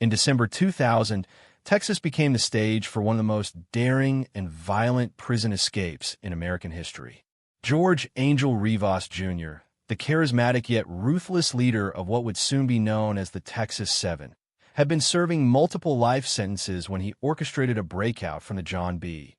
In December 2000, Texas became the stage for one of the most daring and violent prison escapes in American history. George "Angel" Rivas, Jr., the charismatic yet ruthless leader of what would soon be known as the Texas 7, had been serving multiple life sentences when he orchestrated a breakout from the John B.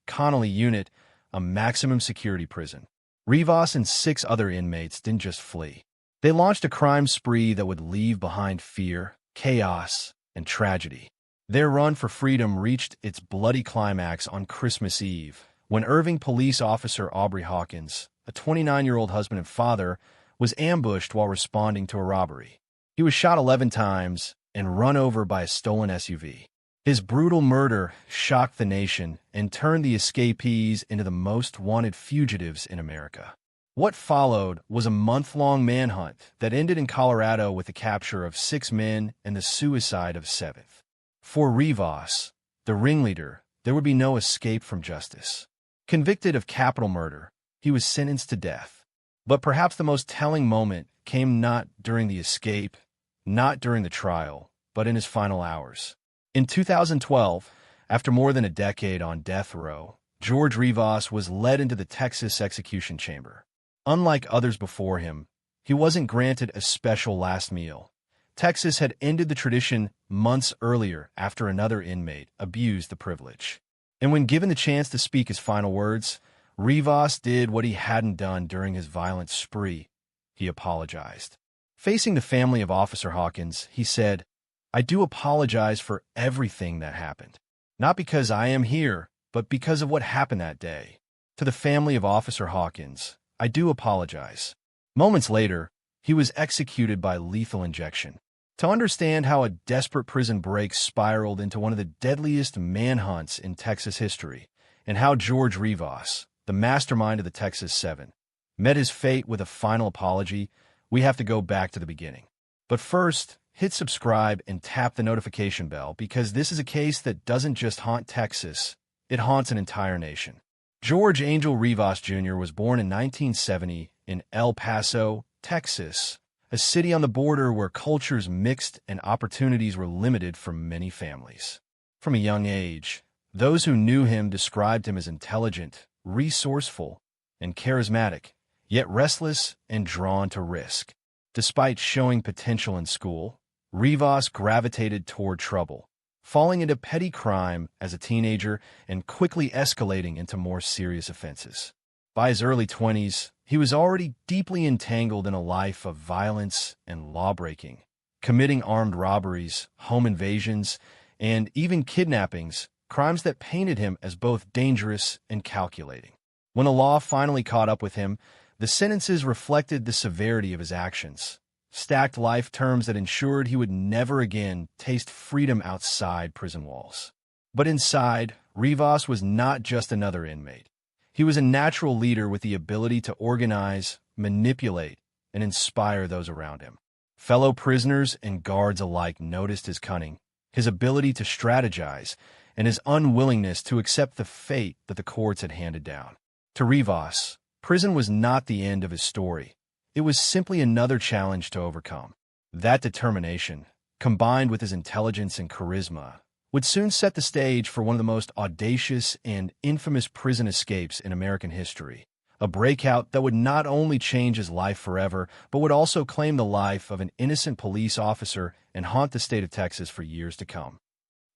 Connally Unit, a maximum security prison. Rivas and 6 other inmates didn't just flee. They launched a crime spree that would leave behind fear, chaos, and tragedy. Their run for freedom reached its bloody climax on Christmas Eve, when Irving police officer Aubrey Hawkins, a 29-year-old husband and father, was ambushed while responding to a robbery. He was shot 11 times and run over by a stolen SUV. His brutal murder shocked the nation and turned the escapees into the most wanted fugitives in America. What followed was a month-long manhunt that ended in Colorado with the capture of 6 men and the suicide of 7th. For Rivas, the ringleader, there would be no escape from justice. Convicted of capital murder, he was sentenced to death. But perhaps the most telling moment came not during the escape, not during the trial, but in his final hours. In 2012, after more than a decade on death row, George Rivas was led into the Texas execution chamber. Unlike others before him, he wasn't granted a special last meal. Texas had ended the tradition months earlier after another inmate abused the privilege. And when given the chance to speak his final words, Rivas did what he hadn't done during his violent spree. He apologized. Facing the family of Officer Hawkins, he said, "I do apologize for everything that happened. Not because I am here, but because of what happened that day. To the family of Officer Hawkins, I do apologize." Moments later, he was executed by lethal injection. To understand how a desperate prison break spiraled into one of the deadliest manhunts in Texas history, and how George Rivas, the mastermind of the Texas 7, met his fate with a final apology, we have to go back to the beginning. But first, hit subscribe and tap the notification bell, because this is a case that doesn't just haunt Texas, it haunts an entire nation. George "Angel" Rivas, Jr. was born in 1970 in El Paso, Texas, a city on the border where cultures mixed and opportunities were limited for many families. From a young age, those who knew him described him as intelligent, resourceful, and charismatic, yet restless and drawn to risk. Despite showing potential in school, Rivas gravitated toward trouble, falling into petty crime as a teenager and quickly escalating into more serious offenses. By his early 20s, he was already deeply entangled in a life of violence and lawbreaking, committing armed robberies, home invasions, and even kidnappings, crimes that painted him as both dangerous and calculating. When the law finally caught up with him, the sentences reflected the severity of his actions, stacked life terms that ensured he would never again taste freedom outside prison walls. But inside, Rivas was not just another inmate. He was a natural leader with the ability to organize, manipulate, and inspire those around him. Fellow prisoners and guards alike noticed his cunning, his ability to strategize, and his unwillingness to accept the fate that the courts had handed down. To Rivas, prison was not the end of his story. It was simply another challenge to overcome. That determination, combined with his intelligence and charisma, would soon set the stage for one of the most audacious and infamous prison escapes in American history, a breakout that would not only change his life forever, but would also claim the life of an innocent police officer and haunt the state of Texas for years to come.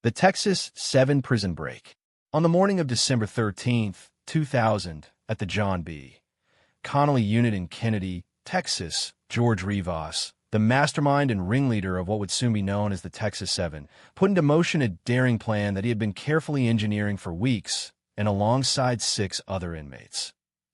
The Texas 7 prison break. On the morning of December 13th, 2000, at the John B. Connally Unit in Kennedy, Texas, George Rivas, the mastermind and ringleader of what would soon be known as the Texas 7, put into motion a daring plan that he had been carefully engineering for weeks, and alongside 6 other inmates.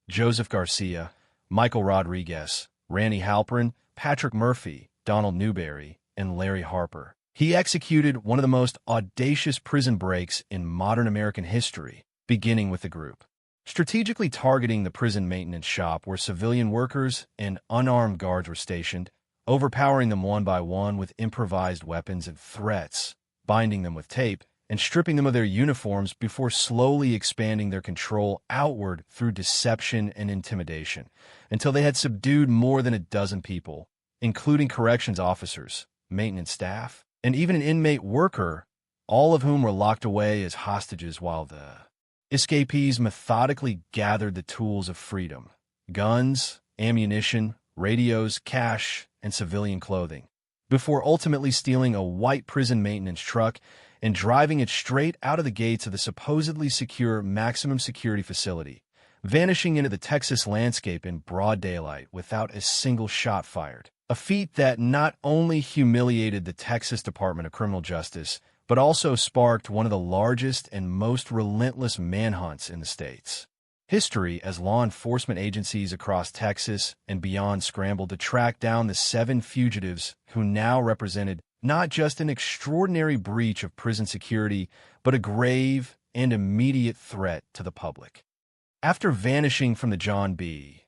Joseph Garcia, Michael Rodriguez, Randy Halperin, Patrick Murphy, Donald Newberry, and Larry Harper. He executed one of the most audacious prison breaks in modern American history, beginning with the group. Strategically targeting the prison maintenance shop where civilian workers and unarmed guards were stationed, overpowering them one by one with improvised weapons and threats, binding them with tape, and stripping them of their uniforms before slowly expanding their control outward through deception and intimidation, until they had subdued more than a dozen people, including corrections officers, maintenance staff, and even an inmate worker, all of whom were locked away as hostages while the escapees methodically gathered the tools of freedom: guns, ammunition, radios, cash, and civilian clothing, before ultimately stealing a white prison maintenance truck and driving it straight out of the gates of the supposedly secure maximum security facility, vanishing into the Texas landscape in broad daylight without a single shot fired. A feat that not only humiliated the Texas Department of Criminal Justice, but also sparked one of the largest and most relentless manhunts in the state's history, as law enforcement agencies across Texas and beyond scrambled to track down the 7 fugitives who now represented not just an extraordinary breach of prison security, but a grave and immediate threat to the public. After vanishing from the John B.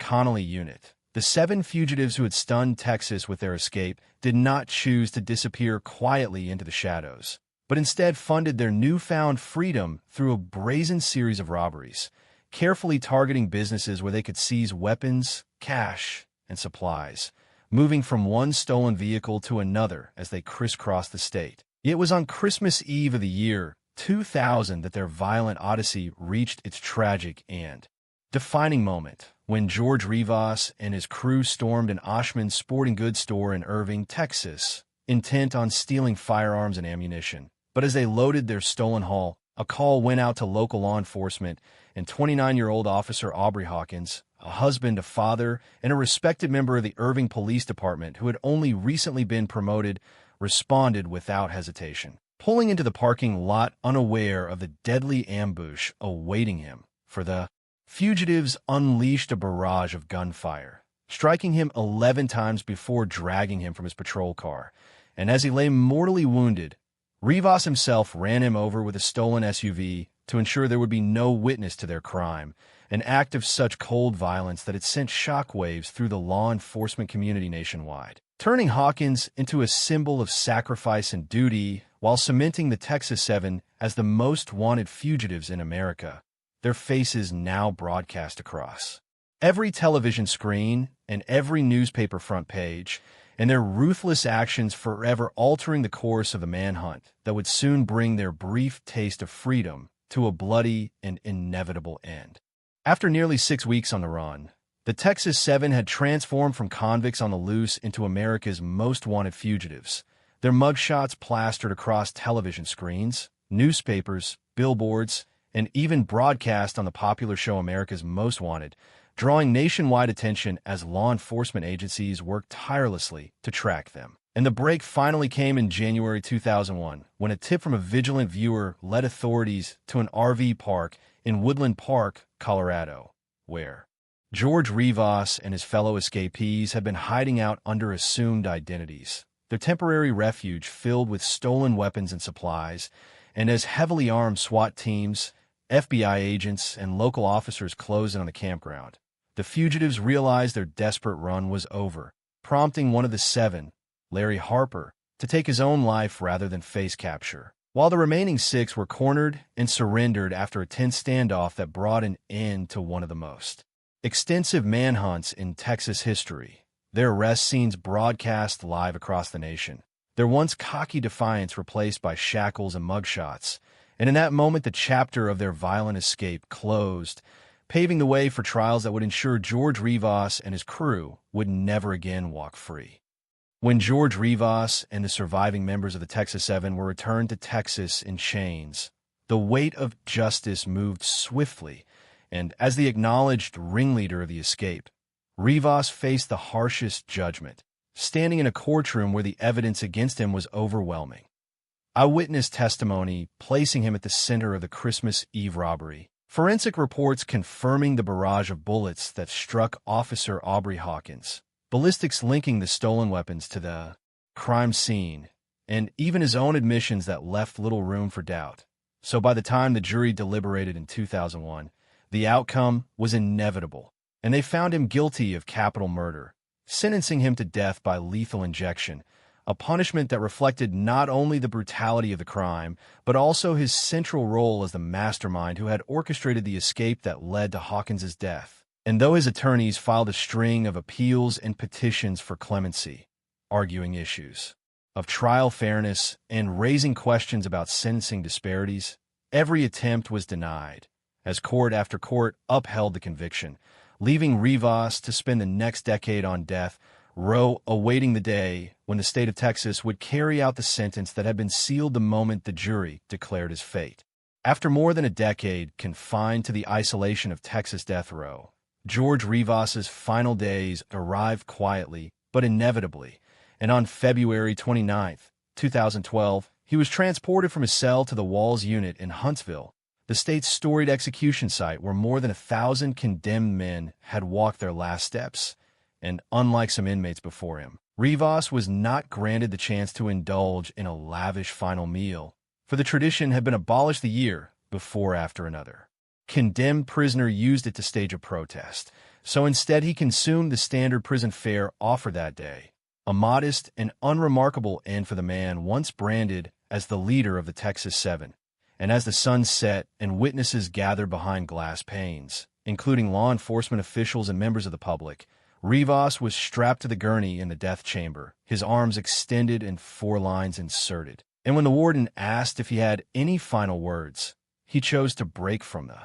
Connally Unit, the 7 fugitives who had stunned Texas with their escape did not choose to disappear quietly into the shadows, but instead funded their newfound freedom through a brazen series of robberies, carefully targeting businesses where they could seize weapons, cash, and supplies, moving from one stolen vehicle to another as they crisscrossed the state. It was on Christmas Eve of the year 2000 that their violent odyssey reached its tragic and defining moment, when George Rivas and his crew stormed an Oshman's sporting goods store in Irving, Texas, intent on stealing firearms and ammunition. But as they loaded their stolen haul, a call went out to local law enforcement, and 29-year-old Officer Aubrey Hawkins, a husband, a father, and a respected member of the Irving Police Department who had only recently been promoted, responded without hesitation, pulling into the parking lot unaware of the deadly ambush awaiting him. For the fugitives unleashed a barrage of gunfire, striking him 11 times before dragging him from his patrol car, and as he lay mortally wounded, Rivas himself ran him over with a stolen SUV to ensure there would be no witness to their crime, an act of such cold violence that it sent shockwaves through the law enforcement community nationwide, turning Hawkins into a symbol of sacrifice and duty while cementing the Texas 7 as the most wanted fugitives in America, their faces now broadcast across every television screen and every newspaper front page, and their ruthless actions forever altering the course of the manhunt that would soon bring their brief taste of freedom to a bloody and inevitable end. After nearly 6 weeks on the run, the Texas 7 had transformed from convicts on the loose into America's most wanted fugitives, their mugshots plastered across television screens, newspapers, billboards, and even broadcast on the popular show America's Most Wanted, drawing nationwide attention as law enforcement agencies worked tirelessly to track them. And the break finally came in January 2001, when a tip from a vigilant viewer led authorities to an RV park in Woodland Park, Colorado, where George Rivas and his fellow escapees had been hiding out under assumed identities, their temporary refuge filled with stolen weapons and supplies. And as heavily armed SWAT teams, FBI agents, and local officers closed in on the campground, the fugitives realized their desperate run was over, prompting one of the 7, Larry Harper, to take his own life rather than face capture, while the remaining 6 were cornered and surrendered after a tense standoff that brought an end to one of the most extensive manhunts in Texas history. Their arrest scenes broadcast live across the nation, their once cocky defiance replaced by shackles and mugshots, and in that moment the chapter of their violent escape closed, paving the way for trials that would ensure George Rivas and his crew would never again walk free. When George Rivas and the surviving members of the Texas 7 were returned to Texas in chains, the weight of justice moved swiftly, and as the acknowledged ringleader of the escape, Rivas faced the harshest judgment, standing in a courtroom where the evidence against him was overwhelming. Eyewitness testimony placing him at the center of the Christmas Eve robbery, forensic reports confirming the barrage of bullets that struck Officer Aubrey Hawkins, ballistics linking the stolen weapons to the crime scene, and even his own admissions that left little room for doubt. So by the time the jury deliberated in 2001, the outcome was inevitable, and they found him guilty of capital murder, sentencing him to death by lethal injection, a punishment that reflected not only the brutality of the crime, but also his central role as the mastermind who had orchestrated the escape that led to Hawkins's death. And though his attorneys filed a string of appeals and petitions for clemency, arguing issues of trial fairness and raising questions about sentencing disparities, every attempt was denied, as court after court upheld the conviction, leaving Rivas to spend the next decade on death row awaiting the day when the state of Texas would carry out the sentence that had been sealed the moment the jury declared his fate. After more than a decade confined to the isolation of Texas death row, George Rivas's final days arrived quietly but inevitably, and on February 29, 2012, he was transported from his cell to the Walls Unit in Huntsville, the state's storied execution site where more than 1,000 condemned men had walked their last steps. And unlike some inmates before him, Rivas was not granted the chance to indulge in a lavish final meal, for the tradition had been abolished the year before after another. Condemned prisoner used it to stage a protest, so instead he consumed the standard prison fare offered that day, a modest and unremarkable end for the man once branded as the leader of the Texas Seven. And as the sun set and witnesses gathered behind glass panes, including law enforcement officials and members of the public, Rivas was strapped to the gurney in the death chamber, his arms extended and 4 lines inserted. And when the warden asked if he had any final words, he chose to break from the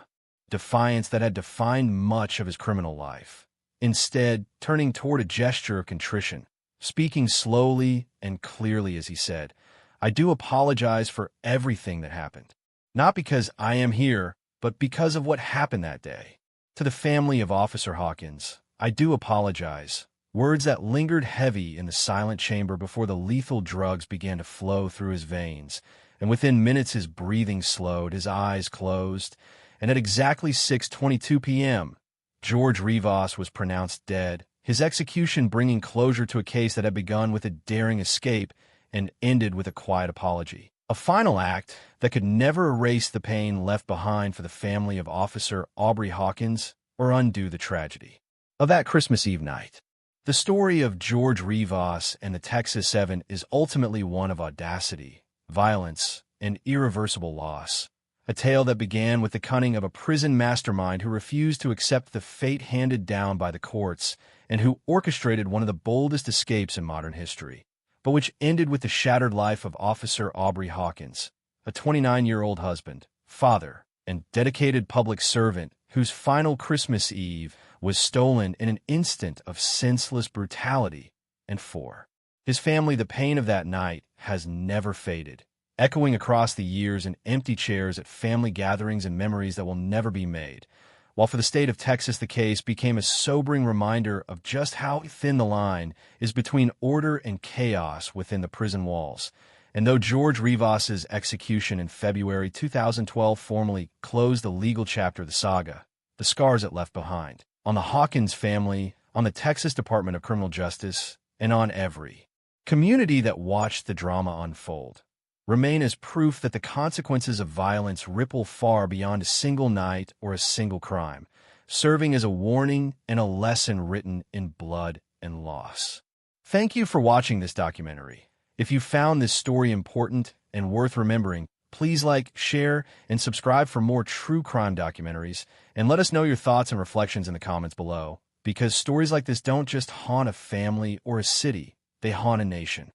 defiance that had defined much of his criminal life, instead turning toward a gesture of contrition, speaking slowly and clearly as he said, "I do apologize for everything that happened. Not because I am here, but because of what happened that day. To the family of Officer Hawkins, I do apologize." Words that lingered heavy in the silent chamber before the lethal drugs began to flow through his veins, and within minutes his breathing slowed, his eyes closed, and at exactly 6:22 p.m., George Rivas was pronounced dead, his execution bringing closure to a case that had begun with a daring escape and ended with a quiet apology. A final act that could never erase the pain left behind for the family of Officer Aubrey Hawkins or undo the tragedy of that Christmas Eve night. The story of George Rivas and the Texas Seven is ultimately one of audacity, violence, and irreversible loss. A tale that began with the cunning of a prison mastermind who refused to accept the fate handed down by the courts and who orchestrated one of the boldest escapes in modern history, but which ended with the shattered life of Officer Aubrey Hawkins, a 29-year-old husband, father, and dedicated public servant whose final Christmas Eve was stolen in an instant of senseless brutality. And for his family, the pain of that night has never faded, echoing across the years in empty chairs at family gatherings and memories that will never be made. While for the state of Texas, the case became a sobering reminder of just how thin the line is between order and chaos within the prison walls. And though George Rivas's execution in February 2012 formally closed the legal chapter of the saga, the scars it left behind on the Hawkins family, on the Texas Department of Criminal Justice, and on every community that watched the drama unfold, remain as proof that the consequences of violence ripple far beyond a single night or a single crime, serving as a warning and a lesson written in blood and loss. Thank you for watching this documentary. If you found this story important and worth remembering, please like, share, and subscribe for more true crime documentaries, and let us know your thoughts and reflections in the comments below, because stories like this don't just haunt a family or a city, they haunt a nation.